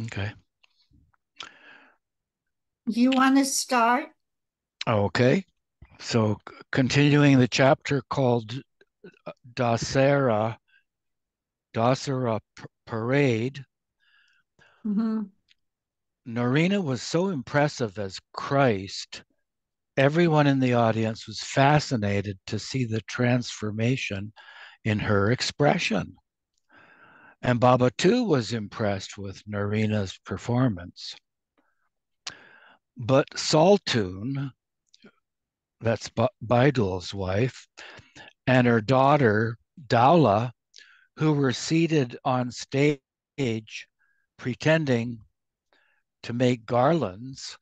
Okay. You want to start? Okay. So continuing the chapter called Dasera, Parade, Hmm. Narina was so impressive as Christ. Everyone in the audience was fascinated to see the transformation in her expression. And Baba too was impressed with Narina's performance. But Saltun, that's Baidul's wife, and her daughter, Daula, who were seated on stage pretending to make garlands,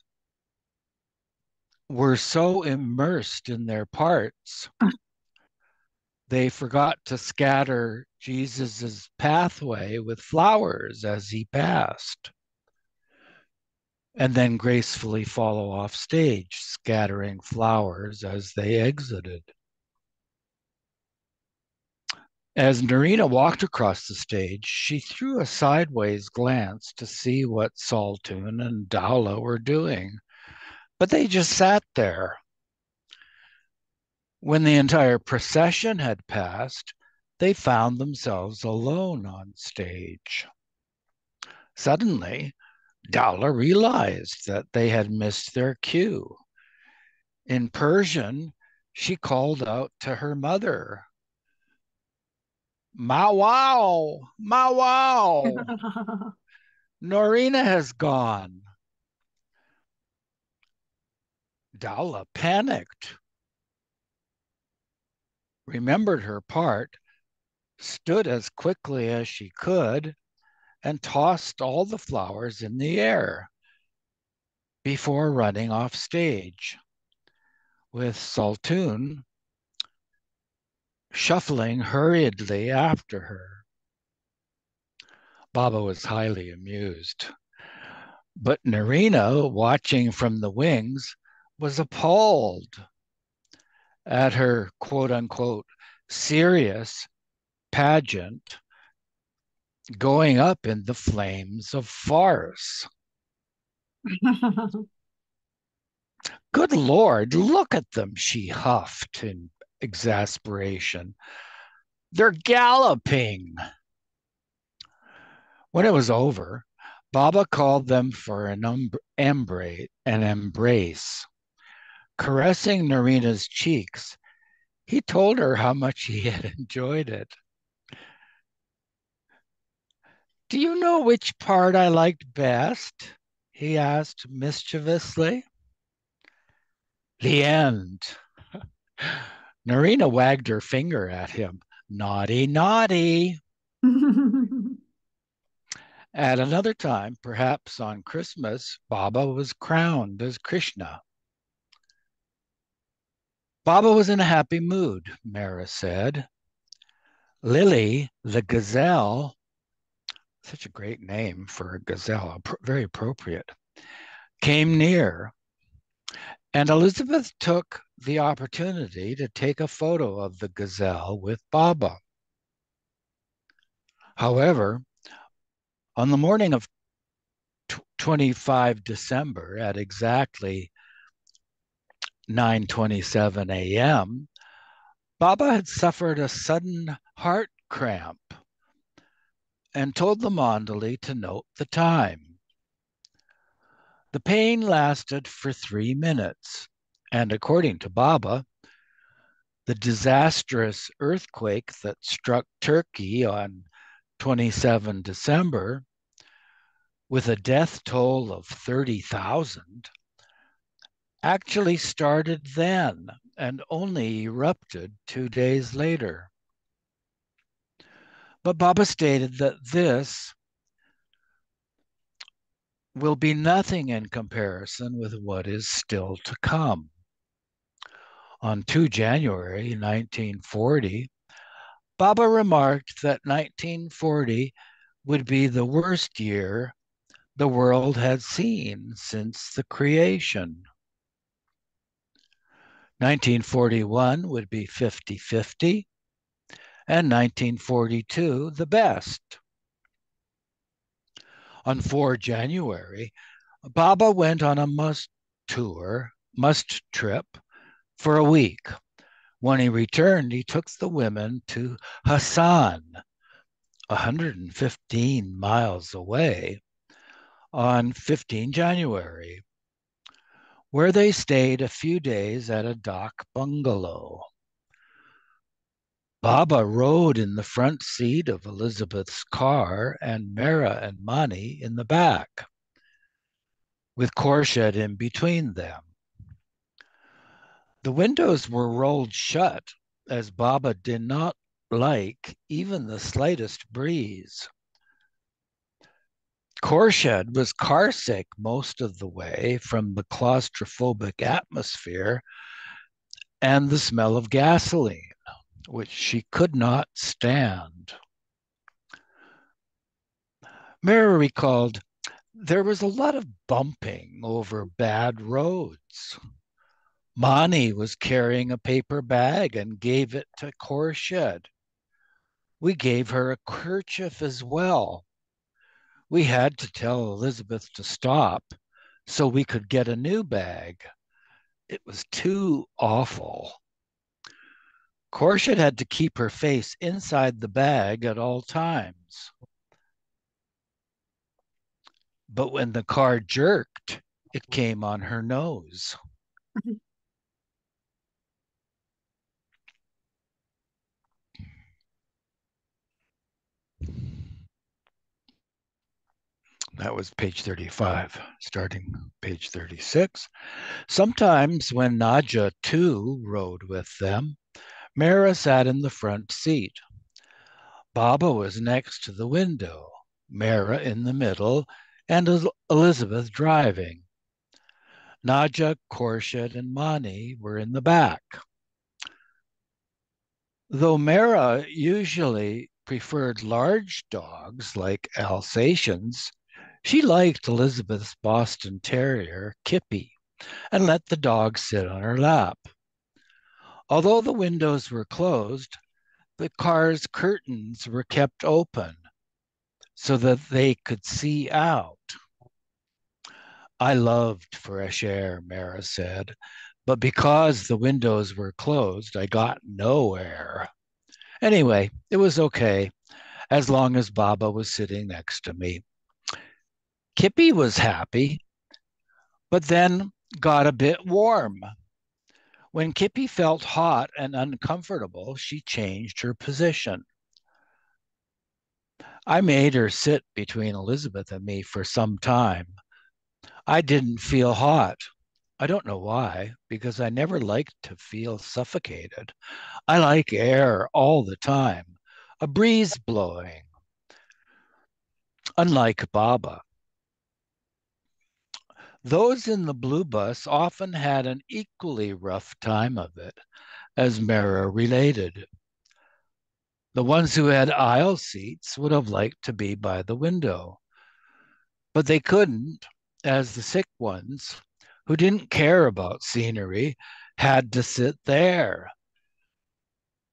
were so immersed in their parts, they forgot to scatter Jesus's pathway with flowers as he passed, and then gracefully follow off stage, scattering flowers as they exited. As Narina walked across the stage, she threw a sideways glance to see what Saltun and Daula were doing, but they just sat there. When the entire procession had passed, they found themselves alone on stage. Suddenly, Daula realized that they had missed their cue. In Persian, she called out to her mother, Mawao, Mawao, Norina has gone. Daula panicked, remembered her part, stood as quickly as she could, and tossed all the flowers in the air before running off stage, with Saltoon shuffling hurriedly after her. Baba was highly amused. But Narina, watching from the wings, was appalled at her quote unquote serious pageant going up in the flames of farce. Good Lord, look at them, she huffed in exasperation. They're galloping. When it was over, Baba called them for an embrace. Caressing Narina's cheeks, he told her how much he had enjoyed it. Do you know which part I liked best? He asked mischievously. The end. Narina wagged her finger at him. Naughty, naughty. At another time, perhaps on Christmas, Baba was crowned as Krishna. Baba was in a happy mood, Mara said. Lily, the gazelle, such a great name for a gazelle, very appropriate, came near, and Elizabeth took the opportunity to take a photo of the gazelle with Baba. However, on the morning of 25 December at exactly 9:27 a.m., Baba had suffered a sudden heart cramp and told the Mandali to note the time. The pain lasted for 3 minutes, and according to Baba, the disastrous earthquake that struck Turkey on 27 December, with a death toll of 30,000, actually started then and only erupted 2 days later. But Baba stated that this will be nothing in comparison with what is still to come. On 2 January 1940, Baba remarked that 1940 would be the worst year the world had seen since the creation. 1941 would be 50-50, and 1942 the best. On 4 January, Baba went on a must trip for a week. When he returned, he took the women to Hassan, 115 miles away, on 15 January, where they stayed a few days at a dock bungalow. Baba rode in the front seat of Elizabeth's car and Mehera and Mani in the back, with Khorshid in between them. The windows were rolled shut, as Baba did not like even the slightest breeze. Khorshid was carsick most of the way from the claustrophobic atmosphere and the smell of gasoline, which she could not stand. Mary recalled there was a lot of bumping over bad roads. Mani was carrying a paper bag and gave it to Khorshid. We gave her a kerchief as well. We had to tell Elizabeth to stop so we could get a new bag. It was too awful. Khorshid had to keep her face inside the bag at all times. But when the car jerked, it came on her nose. That was page 35, starting page 36. Sometimes when Nadja too rode with them, Mara sat in the front seat. Baba was next to the window, Mara in the middle, and Elizabeth driving. Nadja, Khorshid, and Mani were in the back. Though Mara usually preferred large dogs like Alsatians, she liked Elizabeth's Boston Terrier, Kippy, and let the dog sit on her lap. Although the windows were closed, the car's curtains were kept open so that they could see out. I loved fresh air, Mara said, but because the windows were closed, I got no air. Anyway, it was okay as long as Baba was sitting next to me. Kippy was happy, but then got a bit warm. When Kippy felt hot and uncomfortable, she changed her position. I made her sit between Elizabeth and me for some time. I didn't feel hot. I don't know why, because I never liked to feel suffocated. I like air all the time, a breeze blowing, unlike Baba. Those in the blue bus often had an equally rough time of it, as Mara related. The ones who had aisle seats would have liked to be by the window, but they couldn't, as the sick ones, who didn't care about scenery, had to sit there.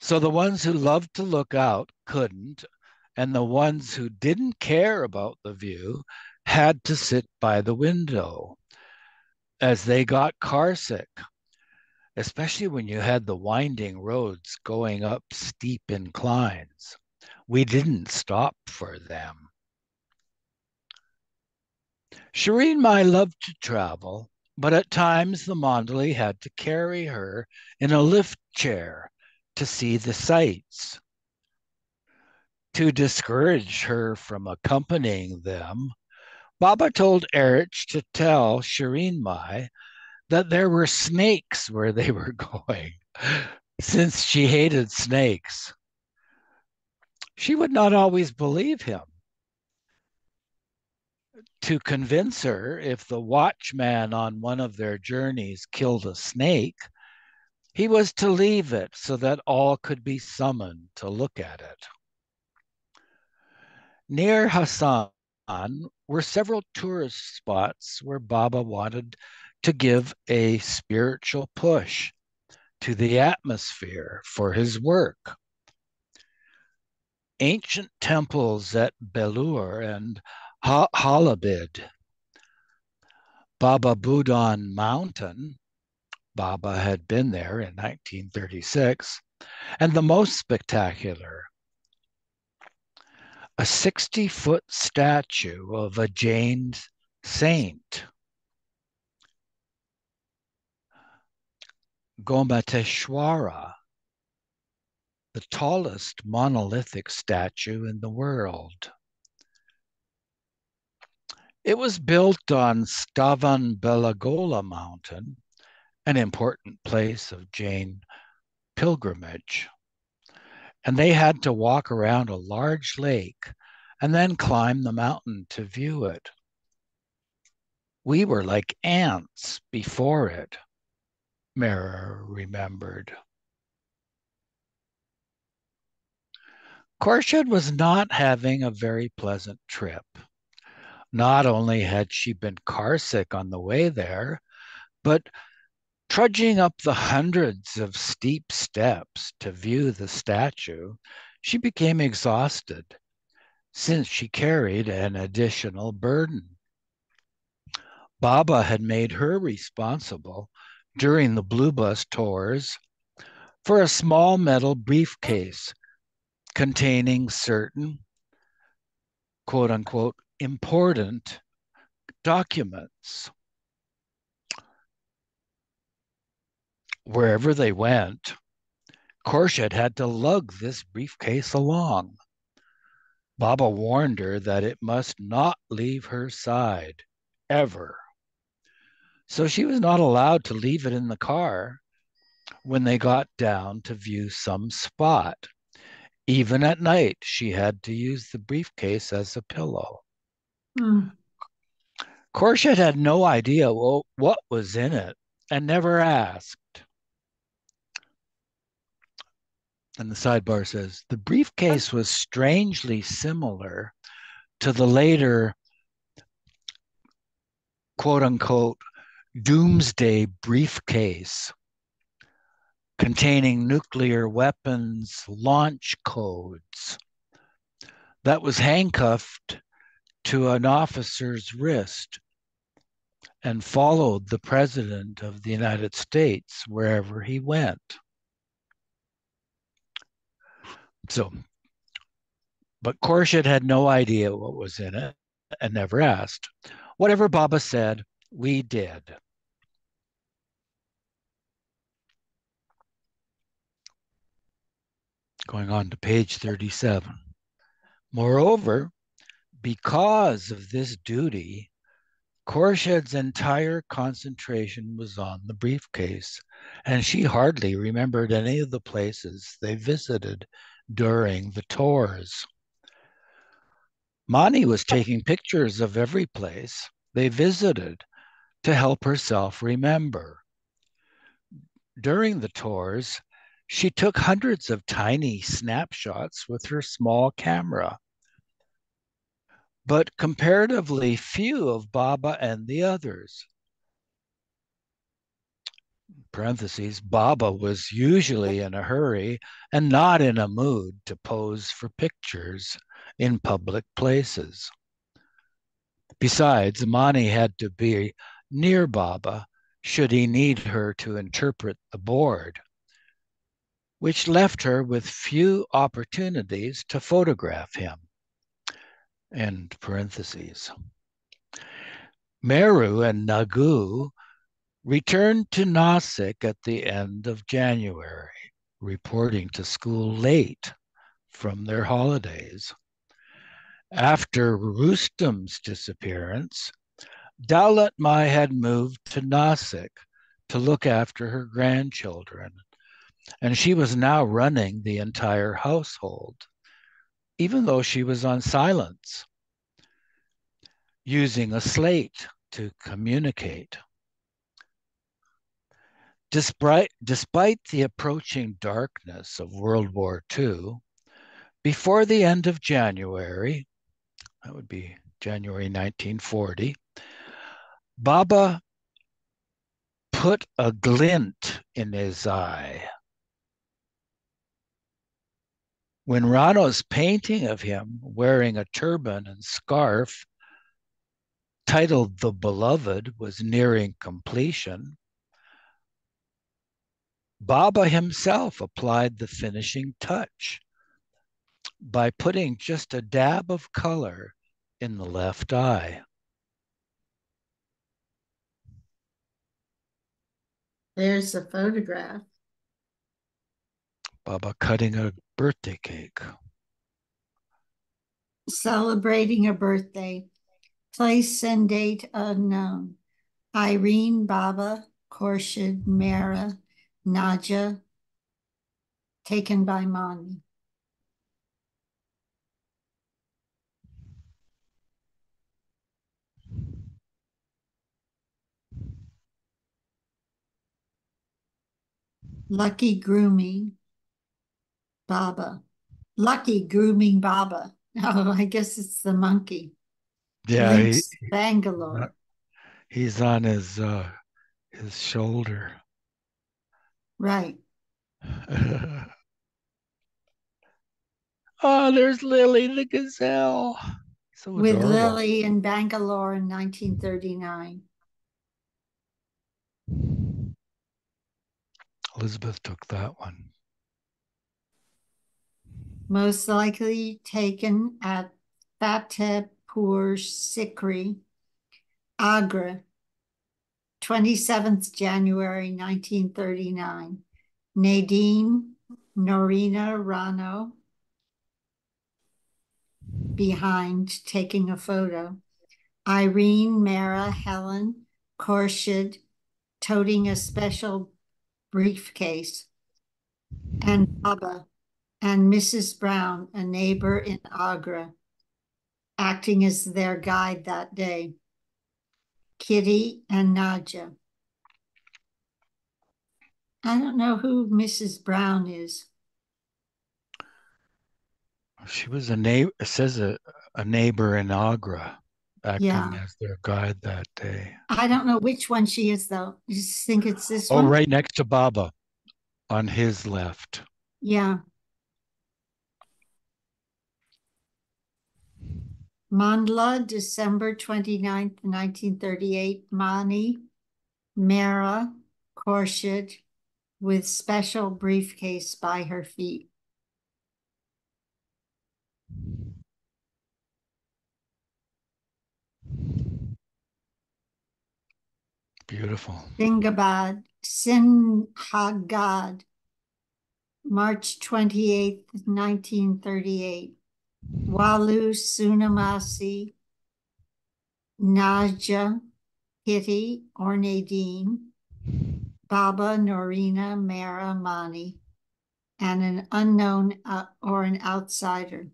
So the ones who loved to look out couldn't, and the ones who didn't care about the view had to sit by the window as they got carsick, especially when you had the winding roads going up steep inclines. We didn't stop for them. Shireen Mai loved to travel, but at times the Mondley had to carry her in a lift chair to see the sights. To discourage her from accompanying them, Baba told Erich to tell Shireen Mai that there were snakes where they were going, since she hated snakes. She would not always believe him. To convince her, if the watchman on one of their journeys killed a snake, he was to leave it so that all could be summoned to look at it. Near Hassan were several tourist spots where Baba wanted to give a spiritual push to the atmosphere for his work. Ancient temples at Belur and Halabid, Baba Budhan Mountain. Baba had been there in 1936. And the most spectacular, a 60-foot statue of a Jain saint, Gomateshwara, the tallest monolithic statue in the world. It was built on Stavan-Belagola Mountain, an important place of Jain pilgrimage. And they had to walk around a large lake and then climb the mountain to view it. We were like ants before it, Mehera remembered. Khorshid was not having a very pleasant trip. Not only had she been carsick on the way there, but trudging up the hundreds of steep steps to view the statue, she became exhausted since she carried an additional burden. Baba had made her responsible during the Blue Bus tours for a small metal briefcase containing certain quote unquote important documents. Wherever they went, Khorshid had to lug this briefcase along. Baba warned her that it must not leave her side, ever. So she was not allowed to leave it in the car when they got down to view some spot. Even at night, she had to use the briefcase as a pillow. Mm. Khorshid had no idea what was in it and never asked. And the sidebar says the briefcase was strangely similar to the later quote unquote doomsday briefcase containing nuclear weapons launch codes that was handcuffed to an officer's wrist and followed the president of the United States wherever he went. So, but Khorshid had no idea what was in it and never asked. Whatever Baba said, we did. Going on to page 37. Moreover, because of this duty, Khorshid's entire concentration was on the briefcase, and she hardly remembered any of the places they visited during the tours. Mani was taking pictures of every place they visited to help herself remember. During the tours, she took hundreds of tiny snapshots with her small camera, but comparatively few of Baba and the others. Parentheses, Baba was usually in a hurry and not in a mood to pose for pictures in public places. Besides, Mani had to be near Baba should he need her to interpret the board, which left her with few opportunities to photograph him. End parentheses. Meru and Nagu returned to Nasik at the end of January, reporting to school late from their holidays. After Rustam's disappearance, Daulat Mai had moved to Nasik to look after her grandchildren, and she was now running the entire household, even though she was on silence, using a slate to communicate. Despite the approaching darkness of World War II, before the end of January, that would be January 1940, Baba put a glint in his eye. When Rano's painting of him wearing a turban and scarf titled The Beloved, was nearing completion, Baba himself applied the finishing touch by putting just a dab of color in the left eye. There's a photograph. Baba cutting a birthday cake. Celebrating a birthday. Place and date unknown. Irene, Baba, Khorshid, Mehera, Naja, taken by Mani. Lucky grooming Baba. Lucky grooming Baba. Oh, I guess it's the monkey. Yeah, Links, Bangalore. he's on his shoulder. Right. Oh, there's Lily the gazelle. So With adorable. Lily in Bangalore in 1939. Elizabeth took that one. Most likely taken at Fatehpur Sikri, Agra, 27th January 1939. Nadine Norina Rano behind taking a photo. Irene, Mehera, Helen, Khorshid toting a special briefcase. And Baba and Mrs. Brown, a neighbor in Agra, acting as their guide that day. Kitty and Nadja. I don't know who Mrs. Brown is. She was a neighbor. It says a neighbor in Agra, acting Yeah. as their guide that day. I don't know which one she is, though. You just think it's this Oh, one? right next to Baba on his left. Yeah. Mandla, December 29th, 1938. Mani, Mehera, Khorshid, with special briefcase by her feet. Beautiful. Sinhagad, March 28th, 1938. Walu, Sunamasi, Naja, Kitty, or Nadine, Baba, Norina, Mehera, Mani, and an unknown or an outsider.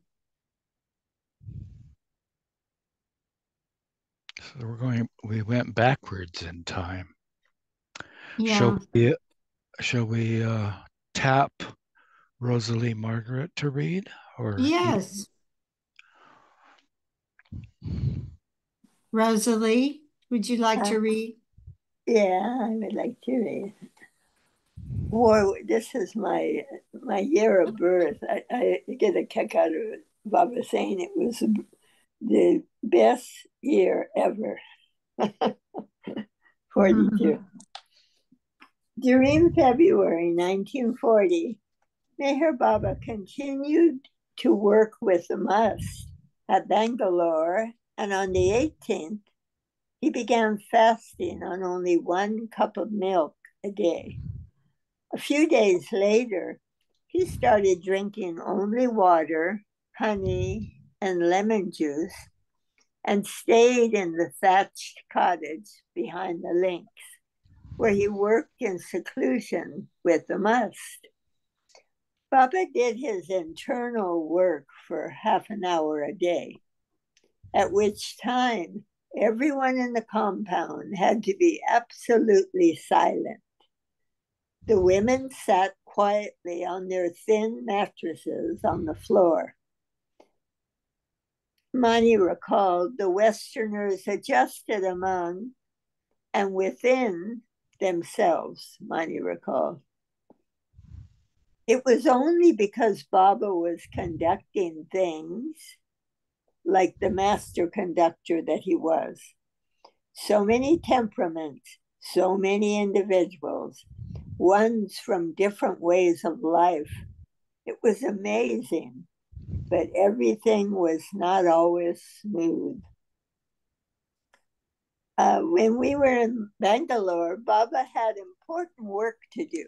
So we went backwards in time. Shall Yeah. we, shall we tap Rosalie Margaret to read or Yes. Rosalie, would you like Uh, to read? yeah, I would like to read. War. This is my year of birth. I get a kick out of it. Baba saying it was the best year ever. 42. During February 1940, Meher Baba continued to work with the must at Bangalore, and on the 18th, he began fasting on only 1 cup of milk a day. A few days later, he started drinking only water, honey, and lemon juice and stayed in the thatched cottage behind the links, where he worked in seclusion with the must. Baba did his internal work for half an hour a day, at which time everyone in the compound had to be absolutely silent. The women sat quietly on their thin mattresses on the floor. Mani recalled the Westerners adjusted among and within themselves, Mani recalled. It was only because Baba was conducting things like the master conductor that he was, So many temperaments, so many individuals, ones from different ways of life. It was amazing, but everything was not always smooth. When we were in Bangalore, Baba had important work to do,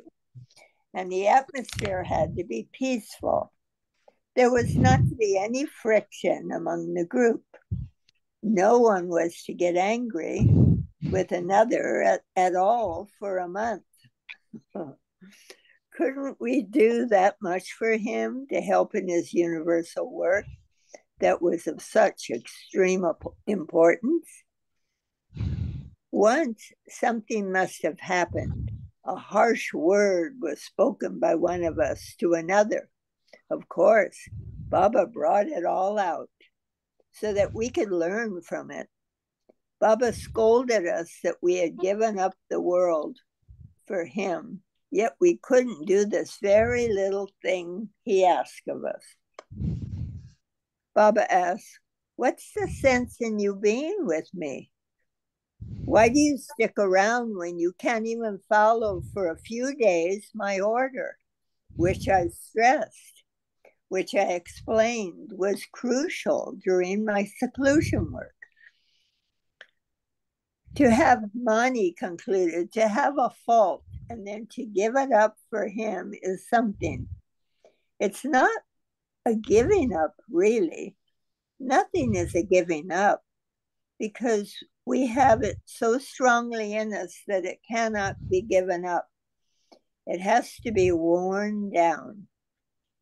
and the atmosphere had to be peaceful. There was not to be any friction among the group. No one was to get angry with another at all for a month. Couldn't we do that much for him to help in his universal work that was of such extreme importance? Once something must have happened. A harsh word was spoken by one of us to another. Of course, Baba brought it all out so that we could learn from it. Baba scolded us that we had given up the world for him, yet we couldn't do this very little thing he asked of us. Baba asked, "What's the sense in you being with me? Why do you stick around when you can't even follow for a few days my order, which I stressed, which I explained was crucial during my seclusion work?" To have Mani concluded, to have a fault and then to give it up for him is something. It's not a giving up, really. Nothing is a giving up because we have it so strongly in us that it cannot be given up. It has to be worn down.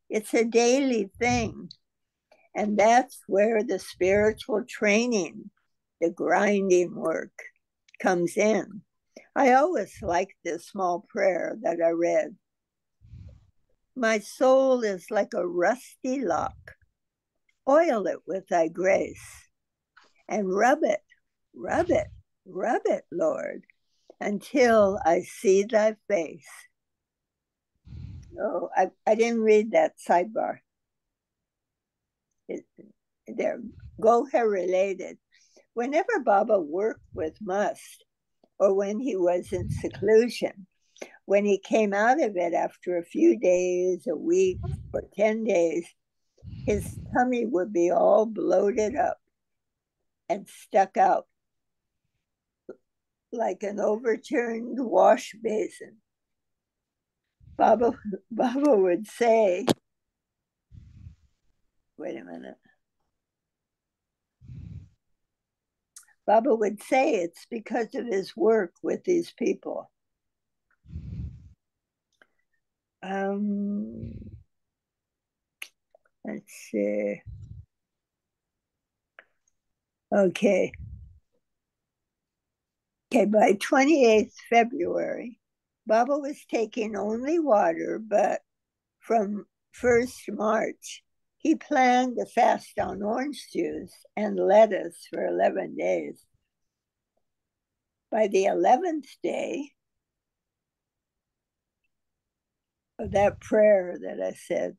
It's a daily thing. And that's where the spiritual training, the grinding work, comes in. I always liked this small prayer that I read. My soul is like a rusty lock. Oil it with thy grace and rub it, rub it, rub it, Lord, until I see thy face. Oh, I didn't read that sidebar. They're Goher related. Whenever Baba worked with must, or when he was in seclusion, when he came out of it after a few days, a week, or 10 days, his tummy would be all bloated up and stuck out like an overturned wash basin. Baba would say, wait a minute. Baba would say it's because of his work with these people. Let's see. Okay. Okay, by 28th February, Baba was taking only water, but from 1st March, he planned to fast on orange juice and lettuce for 11 days. By the 11th day of that prayer that I said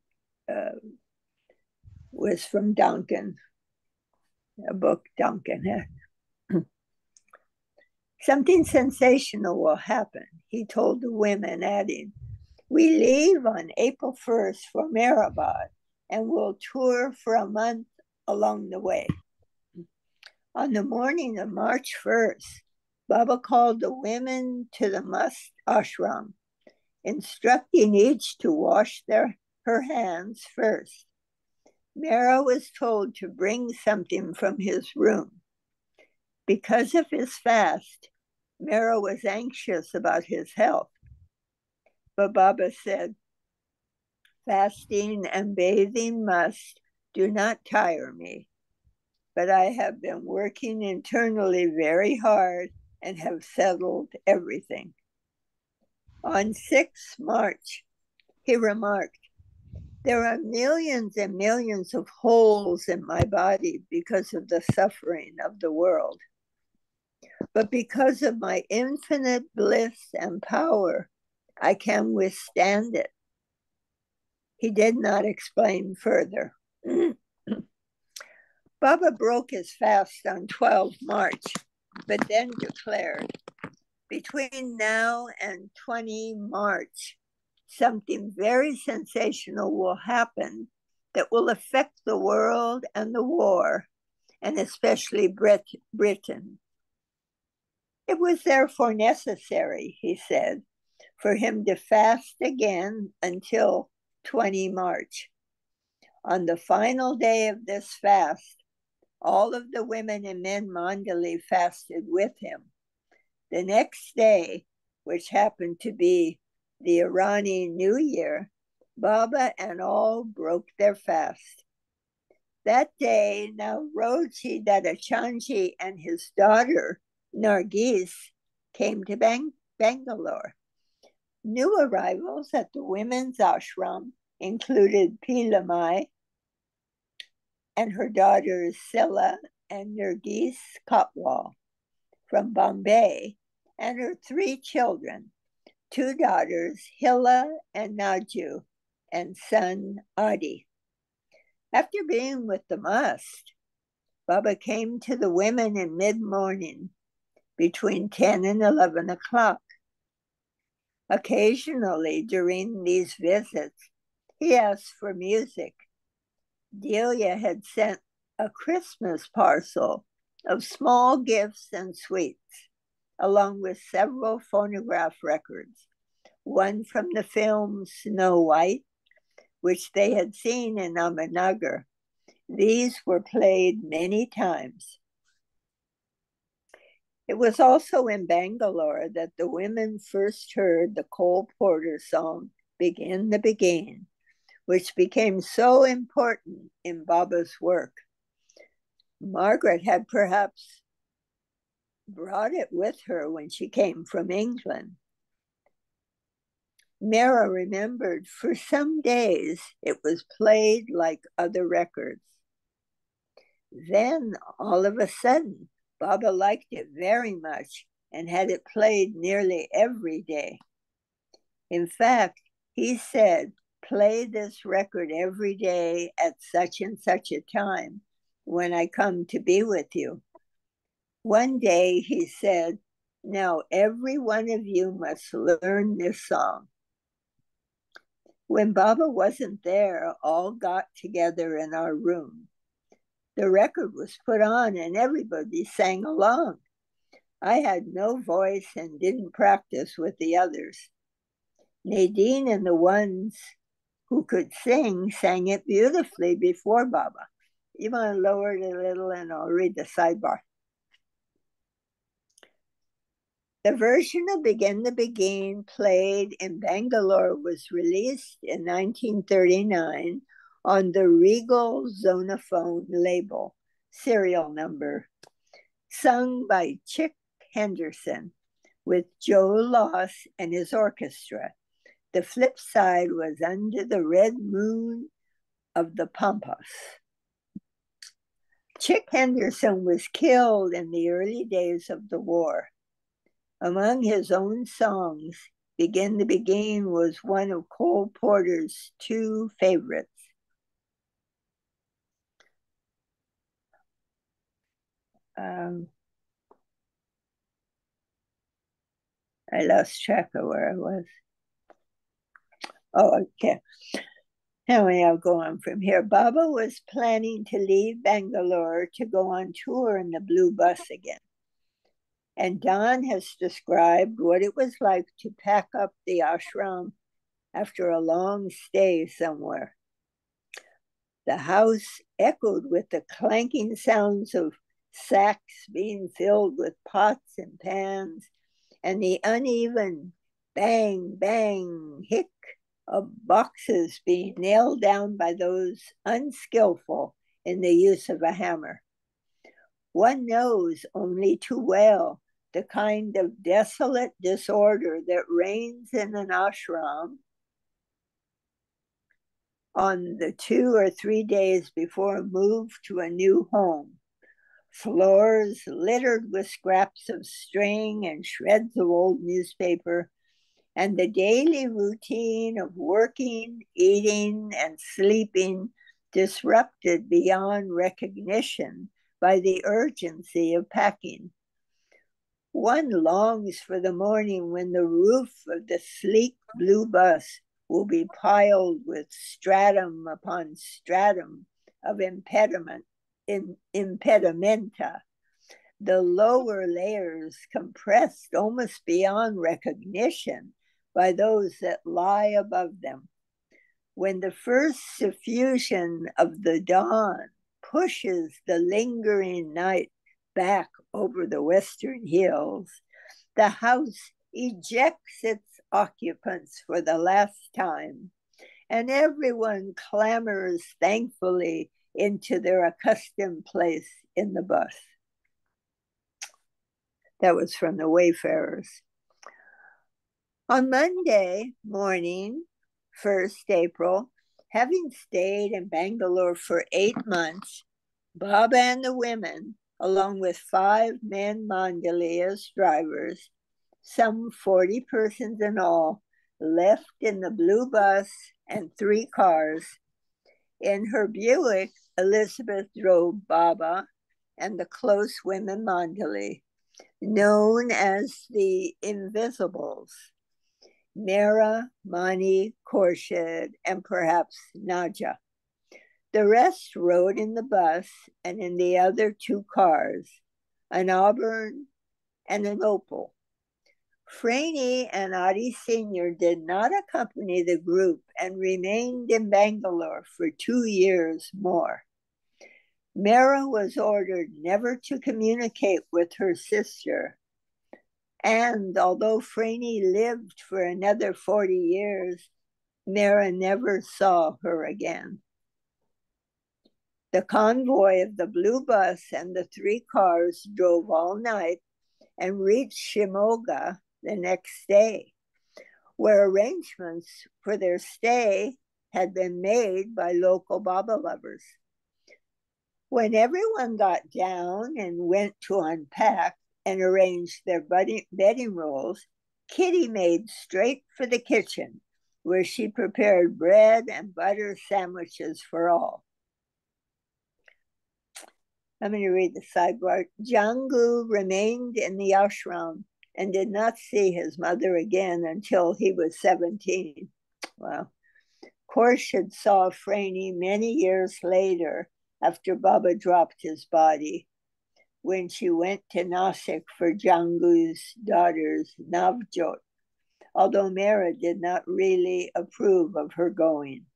was from Duncan, a book Duncan had. Something sensational will happen, he told the women, adding, "We leave on April 1st for Meherabad and will tour for a month along the way." On the morning of March 1st, Baba called the women to the must ashram, instructing each to wash her hands first. Mehera was told to bring something from his room. Because of his fast, Mehera was anxious about his health. But Baba said, "Fasting and bathing do not tire me, but I have been working internally very hard and have settled everything." On 6th March, he remarked, "There are millions and millions of holes in my body because of the suffering of the world. But because of my infinite bliss and power, I can withstand it." He did not explain further. Baba broke his fast on 12 March. but then declared, between now and 20 March, something very sensational will happen that will affect the world and the war, and especially Britain. It was therefore necessary, he said, for him to fast again until 20 March. On the final day of this fast, all of the women and men Mandali fasted with him. The next day, which happened to be the Iranian New Year, Baba and all broke their fast. That day, Nauroji Dadachanji and his daughter, Nargis, came to Bangalore. New arrivals at the women's ashram included Pilamai and her daughters Silla and Nargis Kotwal from Bombay, and her 3 children, 2 daughters, Hilla and Naju, and son Adi. After being with the must, Baba came to the women in mid-morning between 10 and 11 o'clock. Occasionally during these visits, he asked for music. Delia had sent a Christmas parcel of small gifts and sweets, along with several phonograph records, one from the film Snow White, which they had seen in Ahmednagar. These were played many times. It was also in Bangalore that the women first heard the Cole Porter song, Begin the Beguine, which became so important in Baba's work. Margaret had perhaps brought it with her when she came from England. Mehera remembered for some days it was played like other records. Then, all of a sudden, Baba liked it very much and had it played nearly every day. In fact, he said, play this record every day at such and such a time when I come to be with you. One day he said, now every one of you must learn this song. When Baba wasn't there, all got together in our room. The record was put on and everybody sang along. I had no voice and didn't practice with the others. Nadine and the ones who could sing sang it beautifully before Baba. You want to lower it a little and I'll read the sidebar. The version of Begin the Beguine played in Bangalore was released in 1939 on the Regal Zonophone label, serial number, sung by Chick Henderson with Joe Loss and his orchestra. The flip side was Under the Red Moon of the Pampas. Chick Henderson was killed in the early days of the war. Among his own songs, Begin the Beguine was one of Cole Porter's 2 favorites. I lost track of where I was. Oh, okay. Anyway, I'll go on from here. Baba was planning to leave Bangalore to go on tour in the blue bus again. And Don has described what it was like to pack up the ashram after a long stay somewhere. The house echoed with the clanking sounds of sacks being filled with pots and pans, and the uneven bang, bang, hick of boxes being nailed down by those unskillful in the use of a hammer. One knows only too well the kind of desolate disorder that reigns in an ashram on the 2 or 3 days before a move to a new home. Floors littered with scraps of string and shreds of old newspaper, and the daily routine of working, eating, and sleeping disrupted beyond recognition by the urgency of packing. One longs for the morning when the roof of the sleek blue bus will be piled with stratum upon stratum of impedimenta, the lower layers compressed almost beyond recognition by those that lie above them. When the first suffusion of the dawn pushes the lingering night back over the western hills, the house ejects its occupants for the last time, and everyone clambers thankfully into their accustomed place in the bus. That was from the Wayfarers. On Monday morning, 1st April, having stayed in Bangalore for 8 months, Baba and the women, along with 5 men Mandali as drivers, some 40 persons in all, left in the blue bus and 3 cars. In her Buick, Elizabeth drove Baba and the close women Mandali, known as the Invisibles, Mehera, Mani, Khorshid, and perhaps Naja. The rest rode in the bus and in the other 2 cars, an auburn and an opal. Franey and Adi Sr. did not accompany the group and remained in Bangalore for 2 years more. Mehera was ordered never to communicate with her sister, and although Franey lived for another 40 years, Mehera never saw her again. The convoy of the blue bus and the 3 cars drove all night and reached Shimoga the next day, where arrangements for their stay had been made by local Baba lovers. When everyone got down and went to unpack and arrange their bedding rolls, Kitty made straight for the kitchen, where she prepared bread and butter sandwiches for all. I'm going to read the sidebar. Jangu remained in the ashram and did not see his mother again until he was 17. Wow. Khorshid saw Franey many years later after Baba dropped his body, when she went to Nasik for Jangu's daughter's Navjot, although Mehera did not really approve of her going.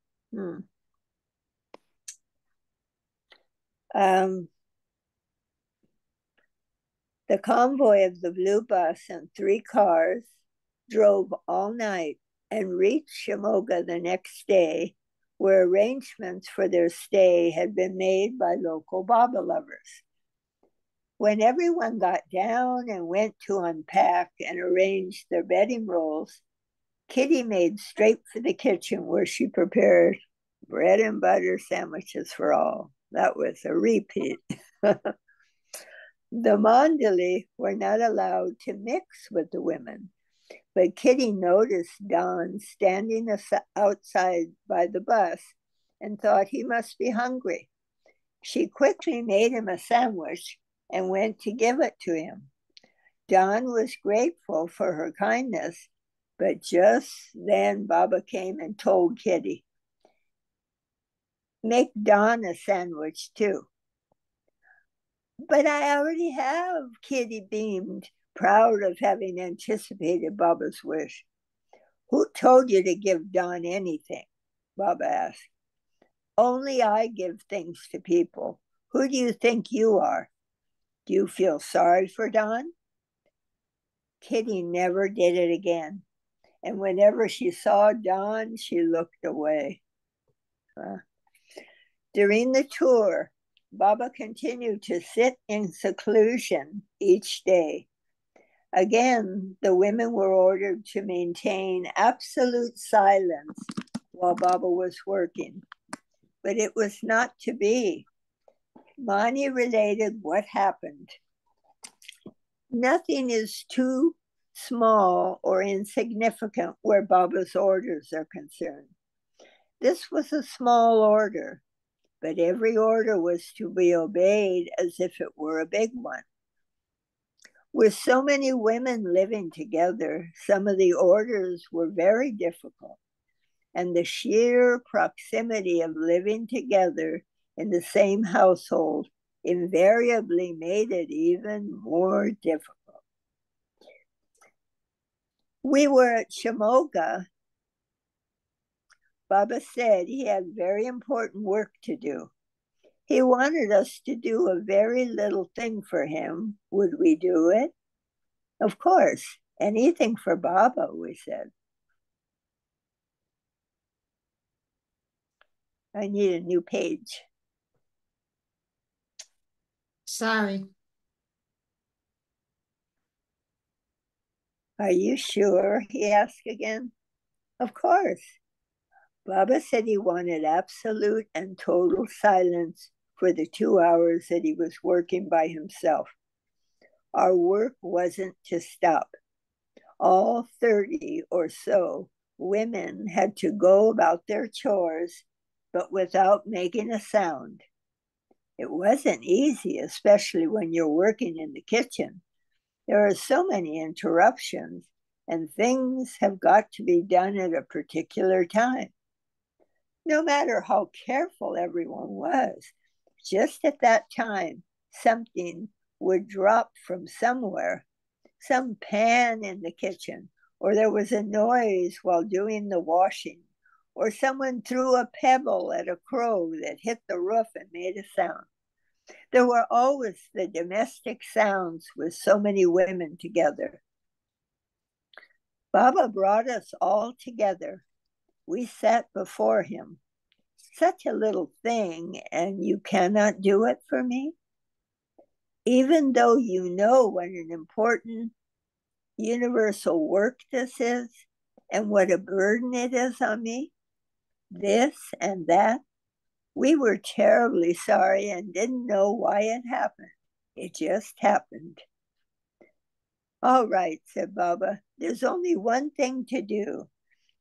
The convoy of the blue bus and 3 cars drove all night and reached Shimoga the next day, where arrangements for their stay had been made by local Baba lovers. When everyone got down and went to unpack and arrange their bedding rolls, Kitty made straight for the kitchen, where she prepared bread and butter sandwiches for all. That was a repeat. The Mandali were not allowed to mix with the women, but Kitty noticed Don standing outside by the bus and thought he must be hungry. She quickly made him a sandwich and went to give it to him. Don was grateful for her kindness, but just then Baba came and told Kitty, "Make Don a sandwich too." "But I already have," Kitty beamed, proud of having anticipated Baba's wish. "Who told you to give Don anything?" Baba asked. "Only I give things to people. Who do you think you are? Do you feel sorry for Don?" Kitty never did it again, and whenever she saw Don, she looked away. During the tour, Baba continued to sit in seclusion each day. Again, the women were ordered to maintain absolute silence while Baba was working, but it was not to be. Mani related what happened. Nothing is too small or insignificant where Baba's orders are concerned. This was a small order, but every order was to be obeyed as if it were a big one. With so many women living together, some of the orders were very difficult, and the sheer proximity of living together in the same household invariably made it even more difficult. We were at Shamoga. Baba said he had very important work to do. He wanted us to do a very little thing for him. Would we do it? Of course, anything for Baba, we said. I need a new page. Sorry. Are you sure? He asked again. Of course. Baba said he wanted absolute and total silence for the 2 hours that he was working by himself. Our work wasn't to stop. All 30 or so women had to go about their chores, but without making a sound. It wasn't easy, especially when you're working in the kitchen. There are so many interruptions, and things have got to be done at a particular time. No matter how careful everyone was, just at that time, something would drop from somewhere, some pan in the kitchen, or there was a noise while doing the washing, or someone threw a pebble at a crow that hit the roof and made a sound. There were always the domestic sounds with so many women together. Baba brought us all together. We sat before him. Such a little thing, and you cannot do it for me? Even though you know what an important universal work this is, and what a burden it is on me, this and that, we were terribly sorry and didn't know why it happened. It just happened. All right, said Baba, there's only one thing to do.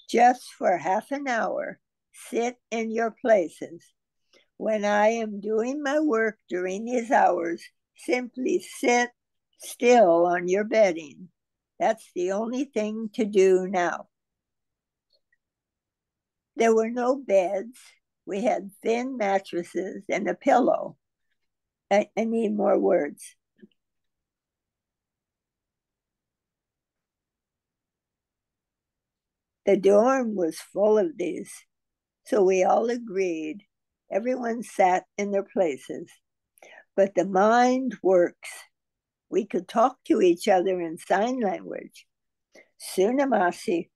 Just for half an hour, sit in your places. When I am doing my work during these hours, simply sit still on your bedding. That's the only thing to do now. There were no beds. We had thin mattresses and a pillow. I need more words. The dorm was full of these, so we all agreed. Everyone sat in their places. But the mind works. We could talk to each other in sign language. Sunamasi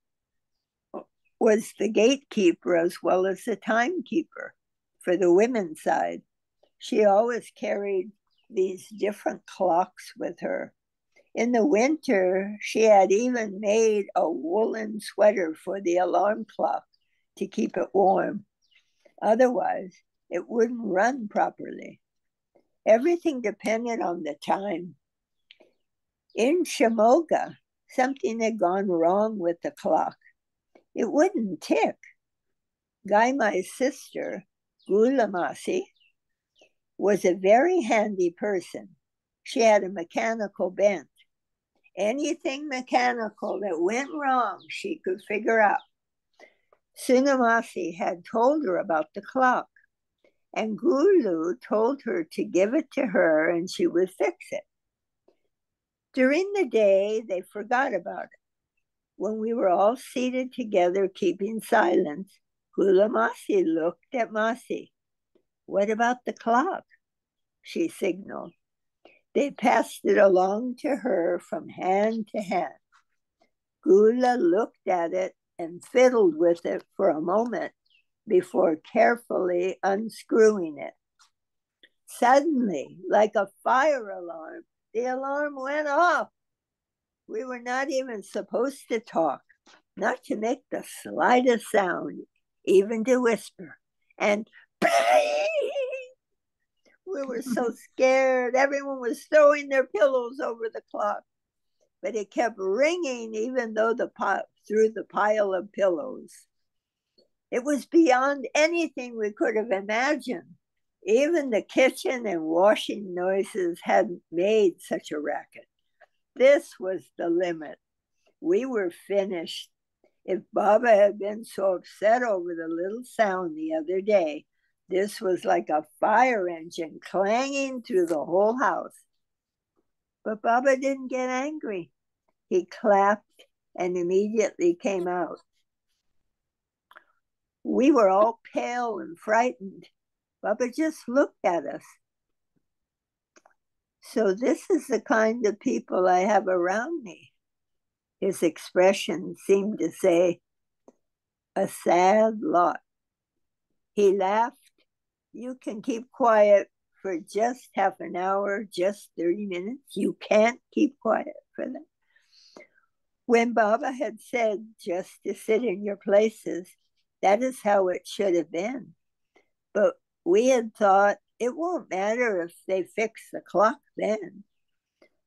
was the gatekeeper as well as the timekeeper for the women's side. She always carried these different clocks with her. In the winter, she had even made a woolen sweater for the alarm clock to keep it warm. Otherwise, it wouldn't run properly. Everything depended on the time. In Shamoga, something had gone wrong with the clock. It wouldn't tick. Gaimai's sister, Gulamasi, was a very handy person. She had a mechanical bent. Anything mechanical that went wrong, she could figure out. Sunamasi had told her about the clock, and Gulu told her to give it to her and she would fix it. During the day, they forgot about it. When we were all seated together, keeping silence, Gulamasi looked at Masi. What about the clock? She signaled. They passed it along to her from hand to hand. Gula looked at it and fiddled with it for a moment before carefully unscrewing it. Suddenly, like a fire alarm, the alarm went off. We were not even supposed to talk, not to make the slightest sound, even to whisper. And we were so scared. Everyone was throwing their pillows over the clock, but it kept ringing even though through the pile of pillows. It was beyond anything we could have imagined. Even the kitchen and washing noises hadn't made such a racket. This was the limit. We were finished. If Baba had been so upset over the little sound the other day, this was like a fire engine clanging through the whole house. But Baba didn't get angry. He clapped and immediately came out. We were all pale and frightened. Baba just looked at us. So this is the kind of people I have around me. His expression seemed to say, a sad lot. He laughed. You can keep quiet for just half an hour, just 30 minutes. You can't keep quiet for that. When Baba had said just to sit in your places, that is how it should have been. But we had thought it won't matter if they fix the clock then.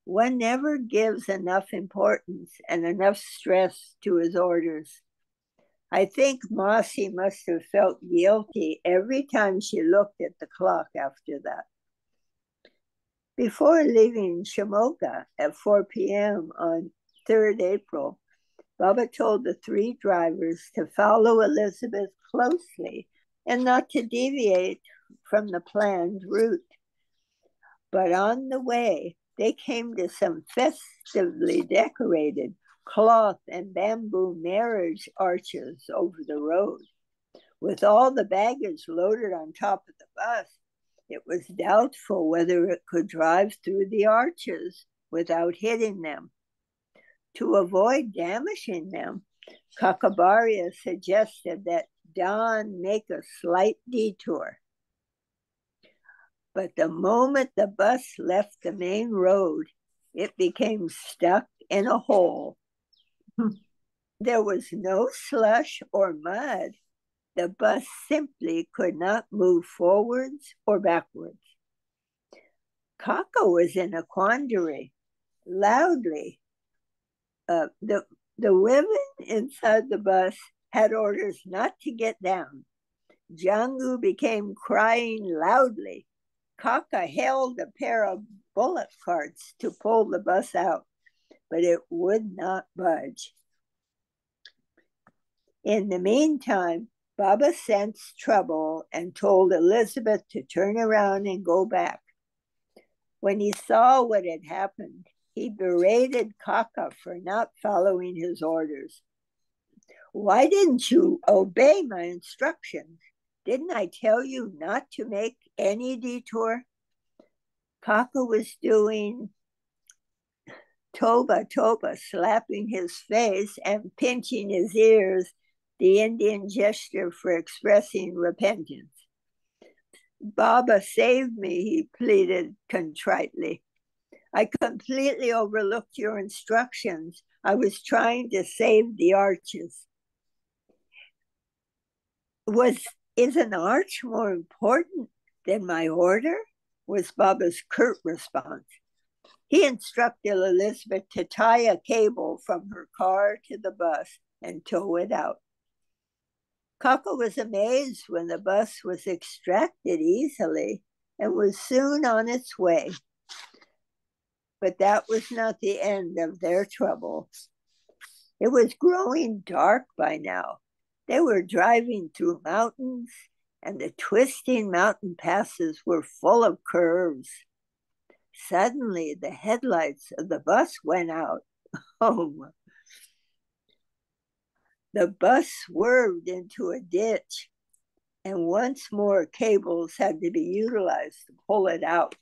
One never gives enough importance and enough stress to his orders. I think Mossy must have felt guilty every time she looked at the clock after that. Before leaving Shimoga at 4 p.m. on 3rd April, Baba told the 3 drivers to follow Elizabeth closely and not to deviate from the planned route. But on the way, they came to some festively decorated cloth and bamboo marriage arches over the road. With all the baggage loaded on top of the bus, it was doubtful whether it could drive through the arches without hitting them. To avoid damaging them, Kakabaria suggested that Don make a slight detour. But the moment the bus left the main road, it became stuck in a hole. There was no slush or mud. The bus simply could not move forwards or backwards. Kaka was in a quandary. Loudly, the women inside the bus had orders not to get down. Jangu became crying loudly. Kaka held a pair of bullock carts to pull the bus out, but it would not budge. In the meantime, Baba sensed trouble and told Elizabeth to turn around and go back. When he saw what had happened, he berated Kaka for not following his orders. Why didn't you obey my instructions? Didn't I tell you not to make any detour? Kaka was doing toba toba, slapping his face and pinching his ears, the Indian gesture for expressing repentance. Baba, save me, he pleaded contritely. I completely overlooked your instructions. I was trying to save the arches. Is an arch more important than my order? Was Baba's curt response. He instructed Elizabeth to tie a cable from her car to the bus and tow it out. Kaka was amazed when the bus was extracted easily and was soon on its way. But that was not the end of their trouble. It was growing dark by now. They were driving through mountains, and the twisting mountain passes were full of curves. Suddenly, the headlights of the bus went out. Oh, the bus swerved into a ditch, and once more cables had to be utilized to pull it out.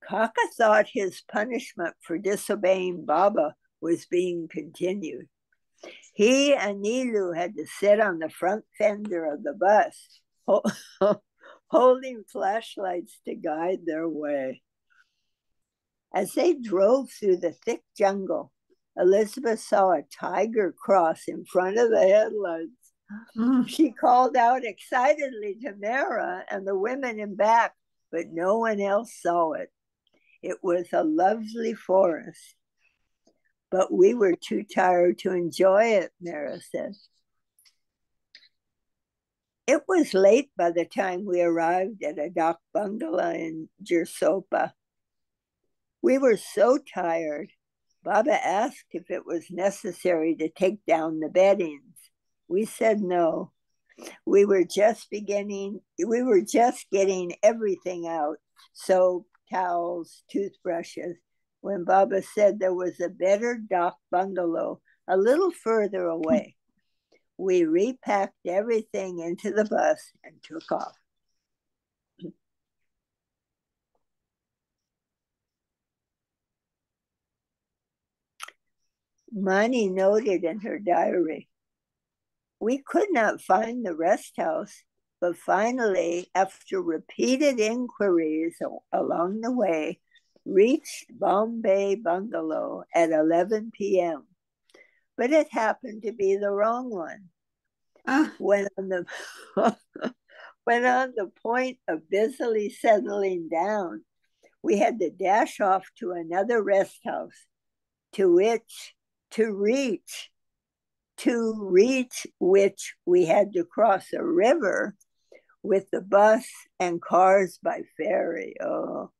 Kaka thought his punishment for disobeying Baba was being continued. He and Nilu had to sit on the front fender of the bus, holding flashlights to guide their way. As they drove through the thick jungle, Elizabeth saw a tiger cross in front of the headlights. She called out excitedly to Mehera and the women in back, but no one else saw it. It was a lovely forest, but we were too tired to enjoy it, Mehera said. It was late by the time we arrived at a dak bungalow in Jersopa. We were so tired, Baba asked if it was necessary to take down the beddings. We said no. We were just getting everything out, soap, towels, toothbrushes, when Baba said there was a better dock bungalow a little further away. We repacked everything into the bus and took off. Mani noted in her diary, we could not find the rest house, but finally, after repeated inquiries along the way, reached Bombay Bungalow at 11 p.m. But it happened to be the wrong one. When on the when on the point of busily settling down, we had to dash off to another rest house, to reach which we had to cross a river with the bus and cars by ferry. Oh.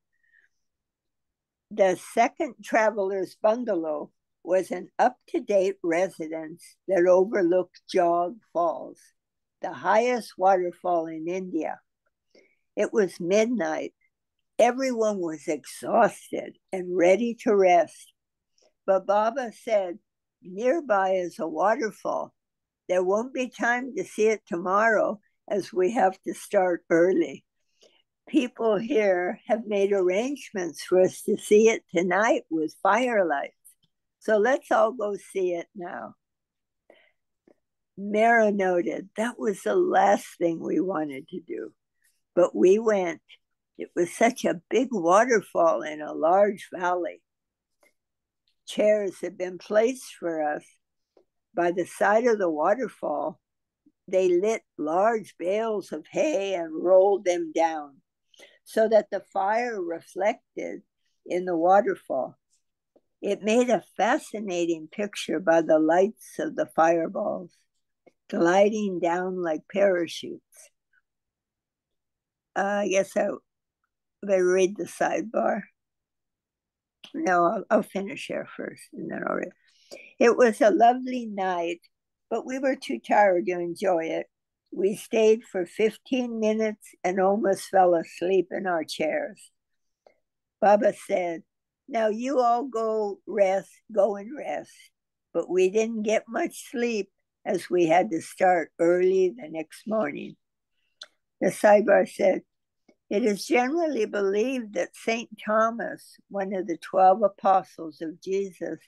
The second traveler's bungalow was an up-to-date residence that overlooked Jog Falls, the highest waterfall in India. It was midnight. Everyone was exhausted and ready to rest. But Baba said, nearby is a waterfall. There won't be time to see it tomorrow as we have to start early. People here have made arrangements for us to see it tonight with firelight. So let's all go see it now. Mehera noted that was the last thing we wanted to do, but we went. It was such a big waterfall in a large valley. Chairs had been placed for us by the side of the waterfall. They lit large bales of hay and rolled them down so that the fire reflected in the waterfall. It made a fascinating picture by the lights of the fireballs gliding down like parachutes. I guess I better read the sidebar. No, I'll finish here first and then I'll read. It was a lovely night, but we were too tired to enjoy it. We stayed for 15 minutes and almost fell asleep in our chairs. Baba said, now you all go and rest. But we didn't get much sleep as we had to start early the next morning. The sidebar said, it is generally believed that St. Thomas, one of the 12 apostles of Jesus,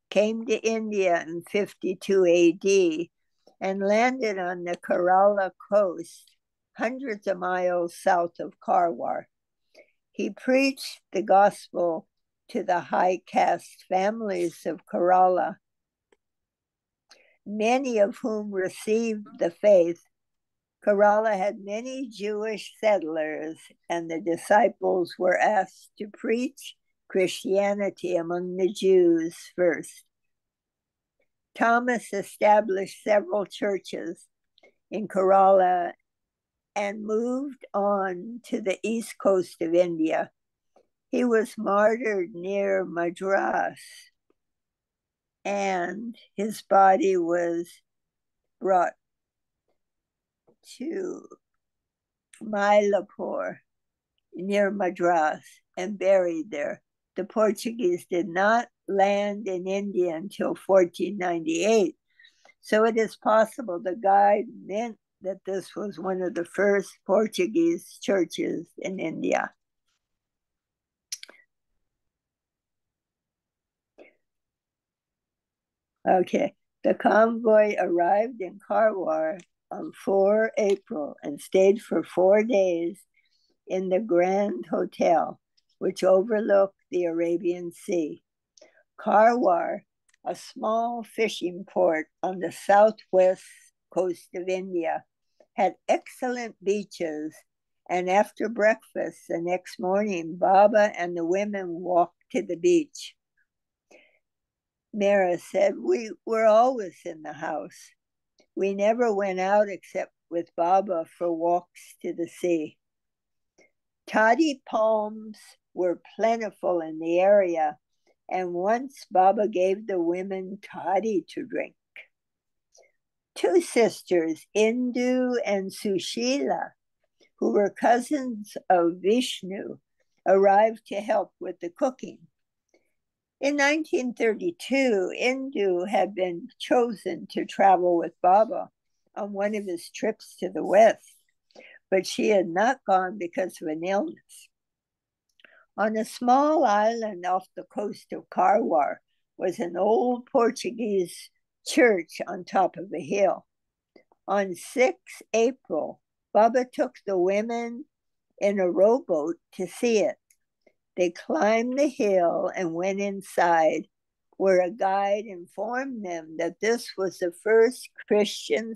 came to India in 52 AD and landed on the Kerala coast, hundreds of miles south of Karwar. He preached the gospel to the high caste families of Kerala, many of whom received the faith. Kerala had many Jewish settlers, and the disciples were asked to preach Christianity among the Jews first. Thomas established several churches in Kerala and moved on to the east coast of India. He was martyred near Madras, and his body was brought to Mylapore near Madras and buried there. The Portuguese did not land in India until 1498. So it is possible the guide meant that this was one of the first Portuguese churches in India. Okay, the convoy arrived in Karwar on 4 April and stayed for 4 days in the Grand Hotel, which overlooked the Arabian Sea. Karwar, a small fishing port on the southwest coast of India, had excellent beaches, and after breakfast the next morning, Baba and the women walked to the beach. Mehera said, we were always in the house. We never went out except with Baba for walks to the sea. Toddy palms were plentiful in the area, and once Baba gave the women toddy to drink. Two sisters, Indu and Sushila, who were cousins of Vishnu, arrived to help with the cooking. In 1932, Indu had been chosen to travel with Baba on one of his trips to the West, but she had not gone because of an illness. On a small island off the coast of Karwar was an old Portuguese church on top of a hill. On 6 April, Baba took the women in a rowboat to see it. They climbed the hill and went inside, where a guide informed them that this was the first Christian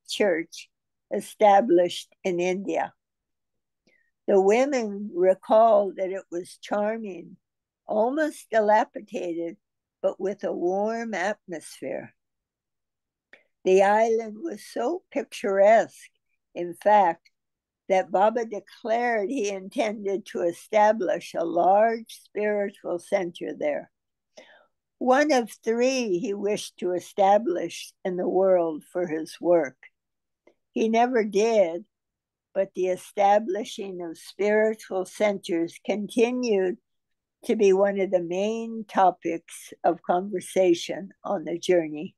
church established in India. The women recalled that it was charming, almost dilapidated, but with a warm atmosphere. The island was so picturesque, in fact, that Baba declared he intended to establish a large spiritual center there. One of three he wished to establish in the world for his work. He never did, but the establishing of spiritual centers continued to be one of the main topics of conversation on the journey.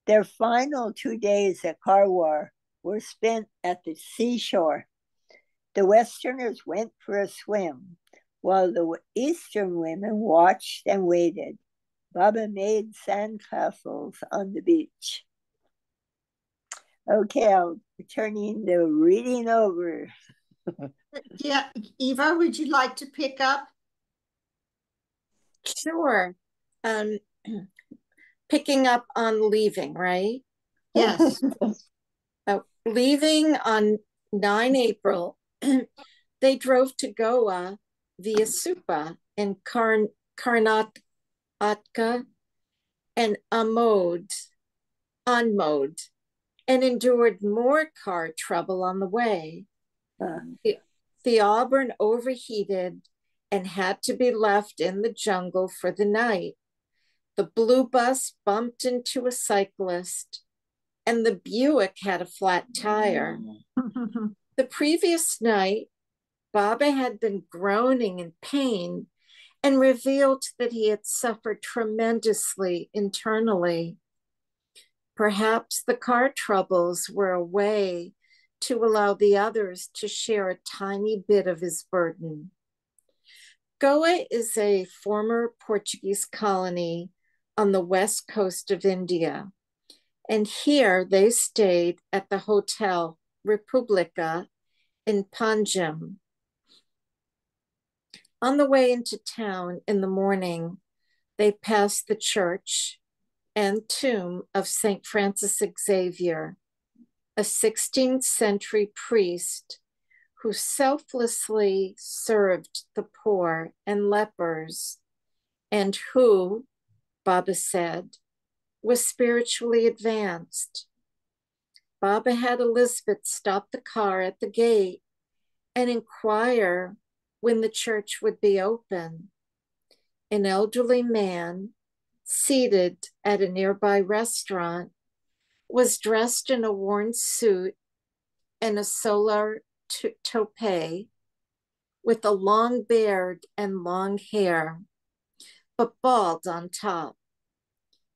Their final 2 days at Karwar were spent at the seashore. The Westerners went for a swim, while the Eastern women watched and waited. Baba made sandcastles on the beach. Okay, I'm turning the reading over. Yeah, Eva, would you like to pick up? Sure. Picking up on leaving, right? Yes. Leaving on 9 April, they drove to Goa via Supa in Karnataka and Anmod, and endured more car trouble on the way. The Auburn overheated and had to be left in the jungle for the night. The blue bus bumped into a cyclist, and the Buick had a flat tire. The previous night, Baba had been groaning in pain and revealed that he had suffered tremendously internally. Perhaps the car troubles were a way to allow the others to share a tiny bit of his burden. Goa is a former Portuguese colony on the west coast of India, and here they stayed at the Hotel Republica in Panjim. On the way into town in the morning, they passed the church and tomb of St. Francis Xavier, a 16th century priest who selflessly served the poor and lepers, and who, Baba said, was spiritually advanced. Baba had Elizabeth stop the car at the gate and inquire when the church would be open. An elderly man, seated at a nearby restaurant, was dressed in a worn suit and a solar toupee, with a long beard and long hair, but bald on top.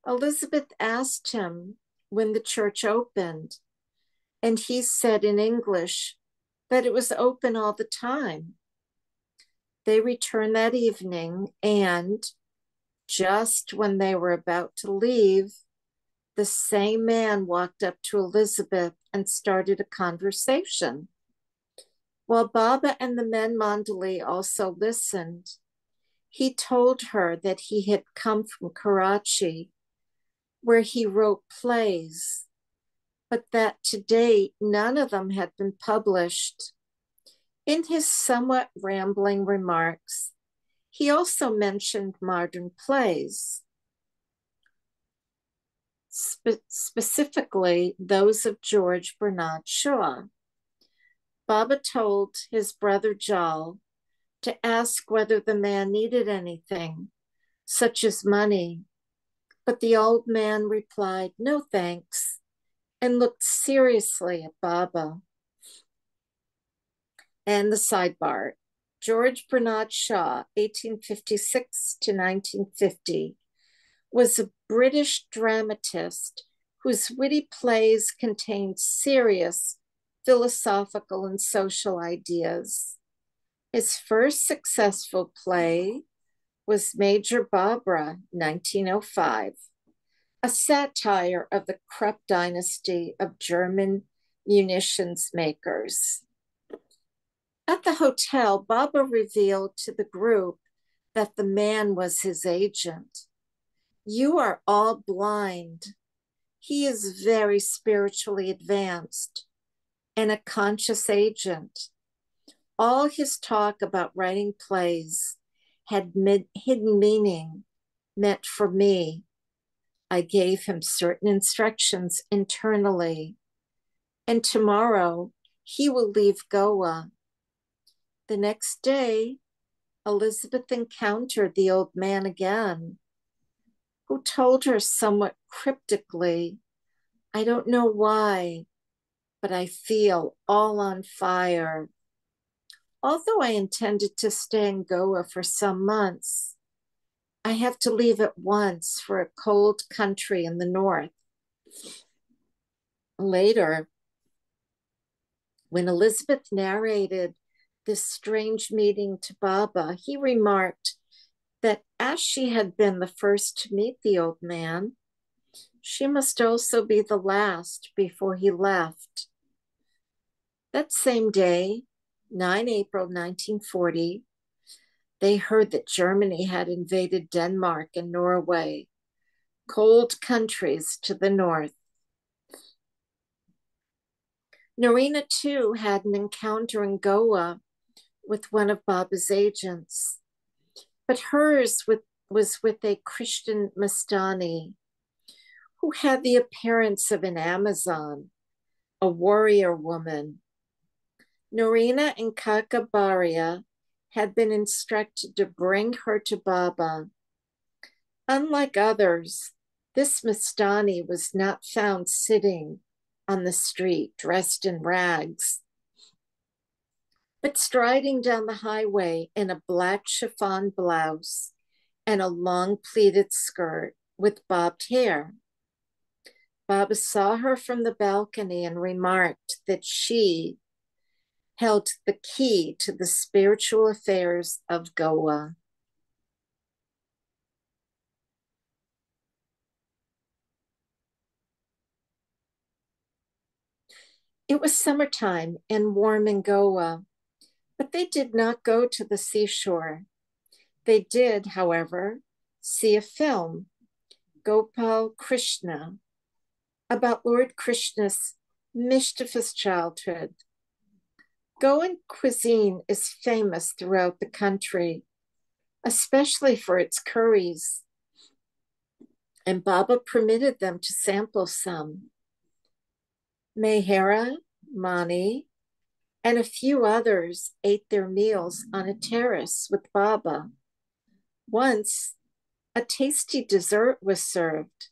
Elizabeth asked him when the church opened, and he said in English that it was open all the time. They returned that evening, and just when they were about to leave, the same man walked up to Elizabeth and started a conversation. While Baba and the men Mandali also listened, he told her that he had come from Karachi, where he wrote plays, but that to date none of them had been published. In his somewhat rambling remarks, he also mentioned modern plays, specifically those of George Bernard Shaw. Baba told his brother Jal to ask whether the man needed anything, such as money. But the old man replied, "No thanks," and looked seriously at Baba. And the sidebar: George Bernard Shaw, 1856 to 1950, was a British dramatist whose witty plays contained serious philosophical and social ideas. His first successful play was Major Barbara, 1905, a satire of the Krupp dynasty of German munitions makers. At the hotel, Baba revealed to the group that the man was his agent. "You are all blind. He is very spiritually advanced and a conscious agent. All his talk about writing plays had hidden meaning meant for me. I gave him certain instructions internally, and tomorrow he will leave Goa." The next day, Elizabeth encountered the old man again, who told her somewhat cryptically, "I don't know why, but I feel all on fire. Although I intended to stay in Goa for some months, I have to leave at once for a cold country in the north." Later, when Elizabeth narrated this strange meeting to Baba, he remarked that as she had been the first to meet the old man, she must also be the last before he left. That same day, 9 April 1940, they heard that Germany had invaded Denmark and Norway, cold countries to the north. Norina, too, had an encounter in Goa with one of Baba's agents, but hers was with a Christian Mastani who had the appearance of an Amazon, a warrior woman. Norina and Kakabaria had been instructed to bring her to Baba. Unlike others, this Mastani was not found sitting on the street dressed in rags, but striding down the highway in a black chiffon blouse and a long pleated skirt with bobbed hair. Baba saw her from the balcony and remarked that she held the key to the spiritual affairs of Goa. It was summertime and warm in Goa, but they did not go to the seashore. They did, however, see a film, Gopal Krishna, about Lord Krishna's mischievous childhood. Goan cuisine is famous throughout the country, especially for its curries, and Baba permitted them to sample some. Mehera, Mani, and a few others ate their meals on a terrace with Baba. Once, a tasty dessert was served,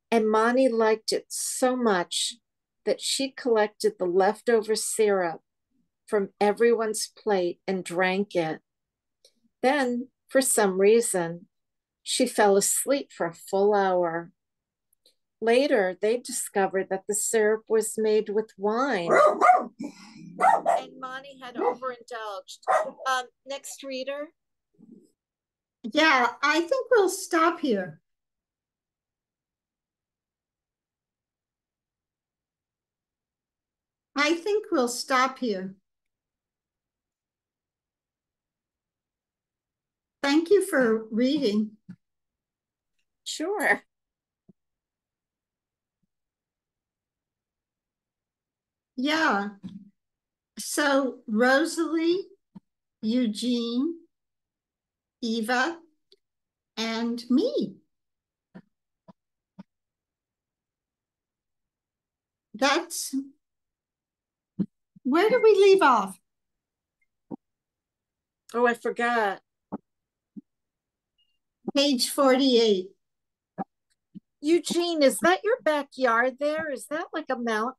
and Mani liked it so much that she collected the leftover syrup from everyone's plate and drank it. Then, for some reason, she fell asleep for a full hour. Later, they discovered that the syrup was made with wine. And Mani had overindulged. Next reader. Yeah, I think we'll stop here. I think we'll stop here. Thank you for reading. Sure. Yeah. So Rosalie, Eugene, Eva, and me. That's, where did we leave off? Oh, I forgot. Page 48. Eugene, is that your backyard there? Is that like a mountain?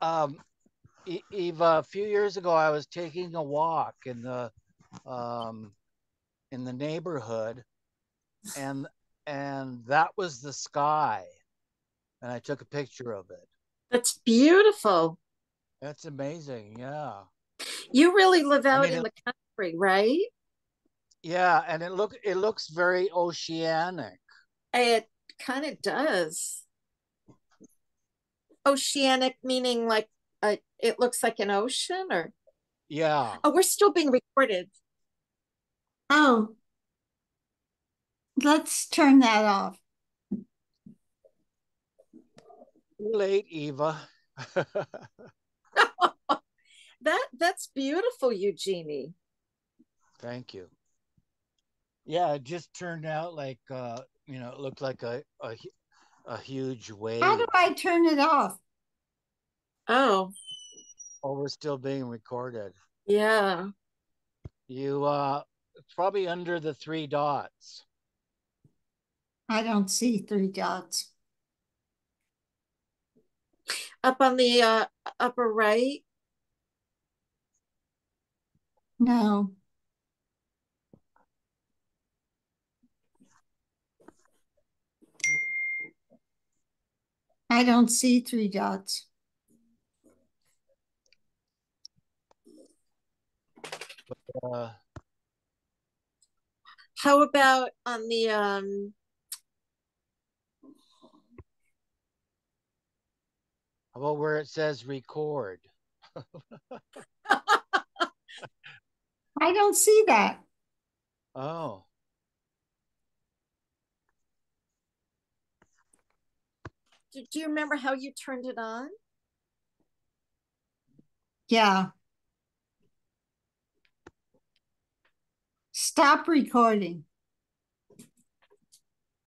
Um, Eva, a few years ago, I was taking a walk um, in the neighborhood, and that was the sky, and I took a picture of it. That's beautiful. That's amazing. Yeah. You really live I out mean, in the country, right? yeah, and it looks very oceanic. It kind of does. Oceanic meaning like it looks like an ocean or Yeah. oh, we're still being recorded. Oh, let's turn that off. Too late, Eva. That's beautiful, Eugenie. Thank you. Yeah, it just turned out like it looked like a huge How do wave. I turn it off? Oh, Oh, we're still being recorded. yeah. You it's probably under the three dots. I don't see three dots. Up on the upper right. No. I don't see three dots. Uh, How about on the how about where it says record? I don't see that. Oh, do you remember how you turned it on? Yeah. Stop recording.